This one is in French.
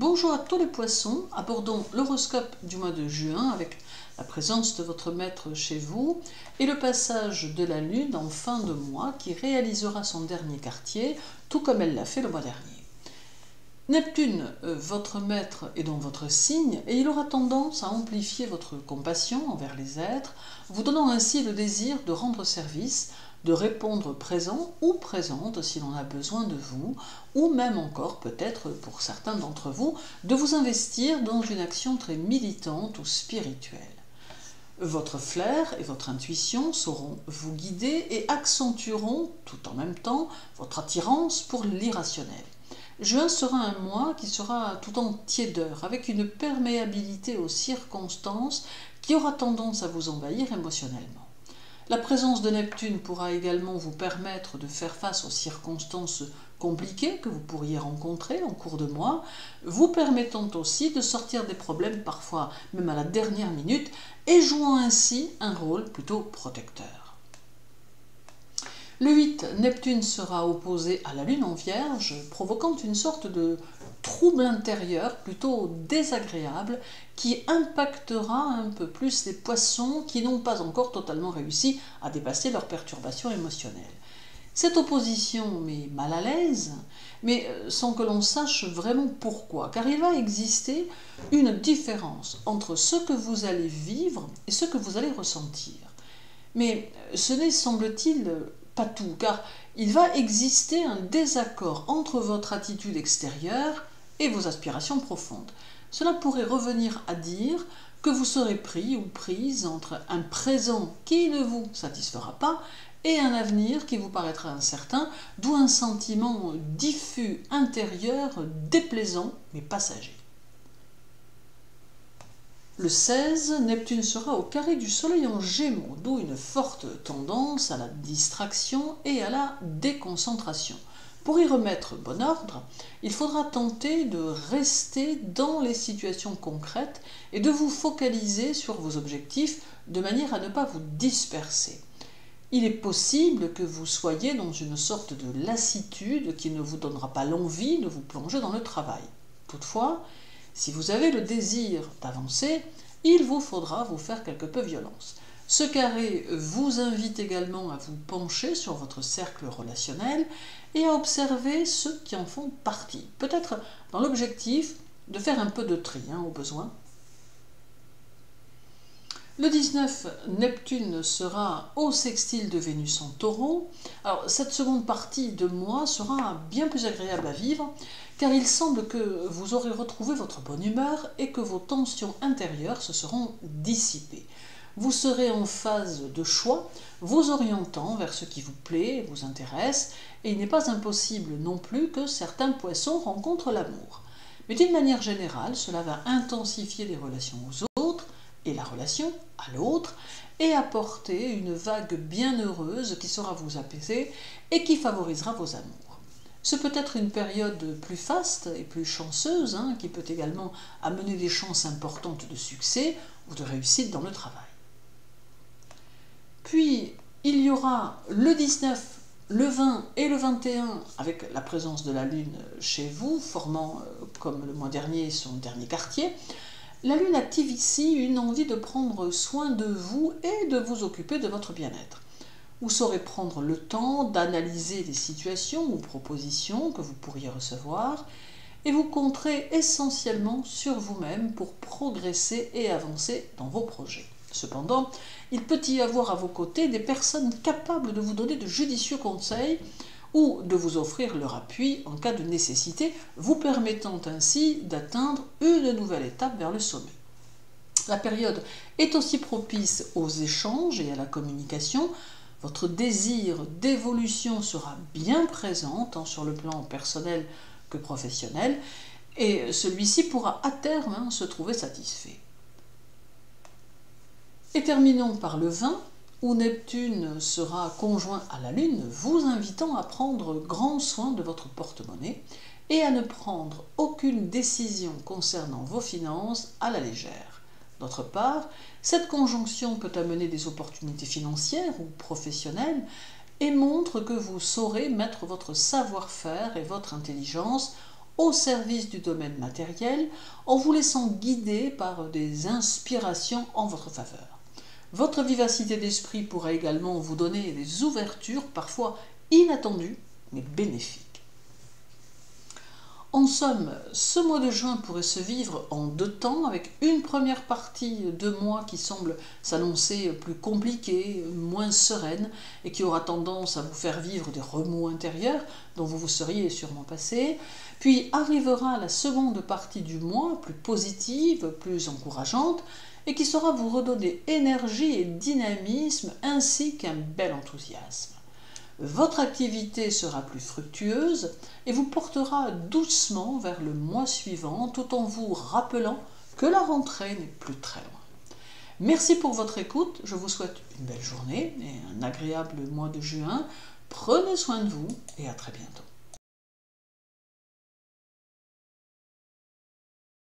Bonjour à tous les poissons, abordons l'horoscope du mois de juin avec la présence de votre maître chez vous et le passage de la lune en fin de mois qui réalisera son dernier quartier, tout comme elle l'a fait le mois dernier. Neptune, votre maître, est dans votre signe et il aura tendance à amplifier votre compassion envers les êtres, vous donnant ainsi le désir de rendre service, de répondre présent ou présente si l'on a besoin de vous, ou même encore peut-être pour certains d'entre vous, de vous investir dans une action très militante ou spirituelle. Votre flair et votre intuition sauront vous guider et accentueront tout en même temps votre attirance pour l'irrationnel. Juin sera un mois qui sera tout en tiédeur, avec une perméabilité aux circonstances qui aura tendance à vous envahir émotionnellement. La présence de Neptune pourra également vous permettre de faire face aux circonstances compliquées que vous pourriez rencontrer en cours de mois, vous permettant aussi de sortir des problèmes parfois même à la dernière minute et jouant ainsi un rôle plutôt protecteur. Le 8, Neptune sera opposé à la Lune en Vierge, provoquant une sorte de trouble intérieur plutôt désagréable qui impactera un peu plus les poissons qui n'ont pas encore totalement réussi à dépasser leurs perturbations émotionnelles. Cette opposition met mal à l'aise, mais sans que l'on sache vraiment pourquoi, car il va exister une différence entre ce que vous allez vivre et ce que vous allez ressentir. Mais ce n'est, semble-t-il, pas tout, car il va exister un désaccord entre votre attitude extérieure et vos aspirations profondes. Cela pourrait revenir à dire que vous serez pris ou prise entre un présent qui ne vous satisfera pas et un avenir qui vous paraîtra incertain, d'où un sentiment diffus intérieur déplaisant mais passager. Le 16, Neptune sera au carré du Soleil en Gémeaux, d'où une forte tendance à la distraction et à la déconcentration. Pour y remettre bon ordre, il faudra tenter de rester dans les situations concrètes et de vous focaliser sur vos objectifs de manière à ne pas vous disperser. Il est possible que vous soyez dans une sorte de lassitude qui ne vous donnera pas l'envie de vous plonger dans le travail. Toutefois, si vous avez le désir d'avancer, il vous faudra vous faire quelque peu violence. Ce carré vous invite également à vous pencher sur votre cercle relationnel et à observer ceux qui en font partie, peut-être dans l'objectif de faire un peu de tri au besoin. Le 19, Neptune sera au sextile de Vénus en Taureau. Alors, cette seconde partie de mois sera bien plus agréable à vivre, car il semble que vous aurez retrouvé votre bonne humeur et que vos tensions intérieures se seront dissipées. Vous serez en phase de choix, vous orientant vers ce qui vous plaît et vous intéresse, et il n'est pas impossible non plus que certains poissons rencontrent l'amour. Mais d'une manière générale, cela va intensifier les relations aux autres, et la relation à l'autre, et apporter une vague bien heureuse qui saura vous apaiser et qui favorisera vos amours. Ce peut être une période plus faste et plus chanceuse, qui peut également amener des chances importantes de succès ou de réussite dans le travail. Puis, il y aura le 19, le 20 et le 21 avec la présence de la Lune chez vous, formant, comme le mois dernier, son dernier quartier. La Lune active ici une envie de prendre soin de vous et de vous occuper de votre bien-être. Vous saurez prendre le temps d'analyser les situations ou propositions que vous pourriez recevoir et vous compterez essentiellement sur vous-même pour progresser et avancer dans vos projets. Cependant, il peut y avoir à vos côtés des personnes capables de vous donner de judicieux conseils ou de vous offrir leur appui en cas de nécessité, vous permettant ainsi d'atteindre une nouvelle étape vers le sommet. La période est aussi propice aux échanges et à la communication. Votre désir d'évolution sera bien présent, tant sur le plan personnel que professionnel, et celui-ci pourra à terme se trouver satisfait. Et terminons par le 20, où Neptune sera conjoint à la Lune, vous invitant à prendre grand soin de votre porte-monnaie et à ne prendre aucune décision concernant vos finances à la légère. D'autre part, cette conjonction peut amener des opportunités financières ou professionnelles et montre que vous saurez mettre votre savoir-faire et votre intelligence au service du domaine matériel en vous laissant guider par des inspirations en votre faveur. Votre vivacité d'esprit pourra également vous donner des ouvertures parfois inattendues mais bénéfiques. En somme, ce mois de juin pourrait se vivre en 2 temps, avec une première partie de mois qui semble s'annoncer plus compliquée, moins sereine, et qui aura tendance à vous faire vivre des remous intérieurs dont vous vous seriez sûrement passé. Puis arrivera la seconde partie du mois, plus positive, plus encourageante, et qui saura vous redonner énergie et dynamisme, ainsi qu'un bel enthousiasme. Votre activité sera plus fructueuse et vous portera doucement vers le mois suivant tout en vous rappelant que la rentrée n'est plus très loin. Merci pour votre écoute, je vous souhaite une belle journée et un agréable mois de juin. Prenez soin de vous et à très bientôt.